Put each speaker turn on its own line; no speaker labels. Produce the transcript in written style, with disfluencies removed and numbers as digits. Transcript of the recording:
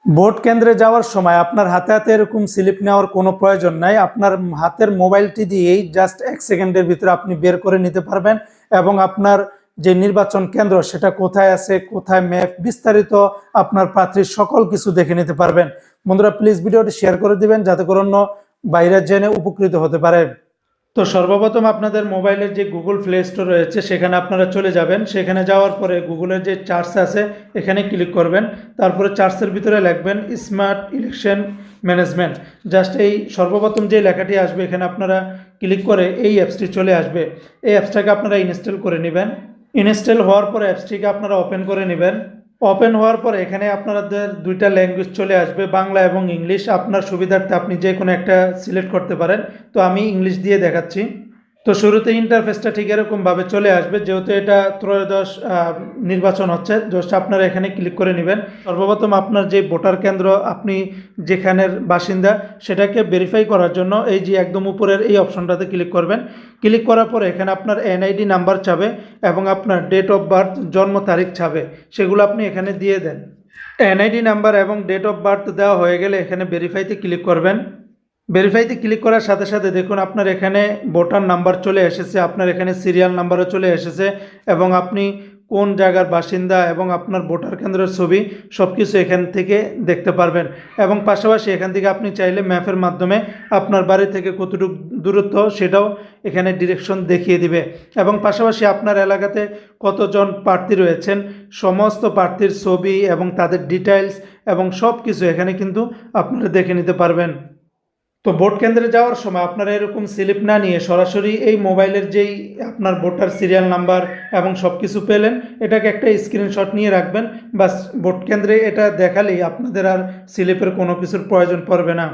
Vote কেন্দ্রে যাওয়ার সময় আপনার হাতে হাতে এরকম স্লিপ নেওয়ার কোনো প্রয়োজন নাই। আপনার হাতের মোবাইলটি দিয়েই জাস্ট 1 সেকেন্ডের ভিতরে আপনি বের করে নিতে পারবেন এবং আপনার যে নির্বাচন কেন্দ্র সেটা কোথায় আছে, কোথায় ম্যাপ, বিস্তারিত আপনার প্রার্থীর সকল কিছু দেখে নিতে পারবেন। বন্ধুরা, প্লিজ ভিডিওটি শেয়ার করে দিবেন যাতে করে অন্য বাইরে জেনে উপকৃত হতে পারে। তো সর্বপ্রথম আপনাদের মোবাইলের যে গুগল প্লে স্টোর রয়েছে সেখানে আপনারা চলে যাবেন। সেখানে যাওয়ার পরে গুগলের যে চার্জ আছে এখানে ক্লিক করবেন। তারপরে চার্জের ভিতরে লিখবেন স্মার্ট ইলেকশন ম্যানেজমেন্ট। জাস্ট এই সর্বপ্রথম যে লেখাটি আসবে এখানে আপনারা ক্লিক করে এই অ্যাপসটি চলে আসবে। এই অ্যাপসটাকে আপনারা ইনস্টল করে নেবেন। ইনস্টল হওয়ার পরে অ্যাপসটিকে আপনারা ওপেন করে নেবেন। ওপেন হওয়ার পরে এখানে আপনাদের দুইটা ল্যাঙ্গুয়েজ চলে আসবে, বাংলা এবং ইংলিশ। আপনার সুবিধার্থে আপনি যে কোনো একটা সিলেক্ট করতে পারেন। তো আমি ইংলিশ দিয়ে দেখাচ্ছি। তো শুরুতে ইন্টারফেসটা ঠিক এরকমভাবে চলে আসবে। যেহেতু এটা ত্রয়োদশ নির্বাচন হচ্ছে, জাস্ট আপনারা এখানে ক্লিক করে নেবেন। সর্বপ্রথম আপনার যে ভোটার কেন্দ্র, আপনি যেখানের বাসিন্দা, সেটাকে ভেরিফাই করার জন্য এই যে একদম উপরের এই অপশনটাতে ক্লিক করবেন। ক্লিক করার পরে এখানে আপনার এনআইডি নাম্বার চাবে এবং আপনার ডেট অফ বার্থ, জন্ম তারিখ চাবে, সেগুলো আপনি এখানে দিয়ে দেন। এনআইডি নাম্বার এবং ডেট অফ বার্থ দেওয়া হয়ে গেলে এখানে ভেরিফাইতে ক্লিক করবেন। ভেরিফাইতে ক্লিক করার সাথে সাথে দেখুন আপনার এখানে ভোটার নাম্বার চলে এসেছে, আপনার এখানে সিরিয়াল নাম্বারও চলে এসেছে এবং আপনি কোন জায়গার বাসিন্দা এবং আপনার ভোটার কেন্দ্রের ছবি সব কিছু এখান থেকে দেখতে পারবেন। এবং পাশাপাশি এখান থেকে আপনি চাইলে ম্যাপের মাধ্যমে আপনার বাড়ি থেকে কতটুকু দূরত্ব সেটাও এখানে ডিরেকশন দেখিয়ে দিবে। এবং পাশাপাশি আপনার এলাকাতে কতজন প্রার্থী রয়েছেন সমস্ত প্রার্থীর ছবি এবং তাদের ডিটেইলস এবং সব কিছু এখানে কিন্তু আপনারা দেখে নিতে পারবেন। তো ভোট কেন্দ্রে যাওয়ার সময় আপনারা এরকম স্লিপ না নিয়ে সরাসরি এই মোবাইলের যেই আপনার ভোটার সিরিয়াল নাম্বার এবং সব কিছু পেলেন, এটাকে একটা স্ক্রিনশট নিয়ে রাখবেন। বাস, ভোট কেন্দ্রে এটা দেখালেই আপনাদের আর স্লিপের কোনো কিছুর প্রয়োজন পড়বে না।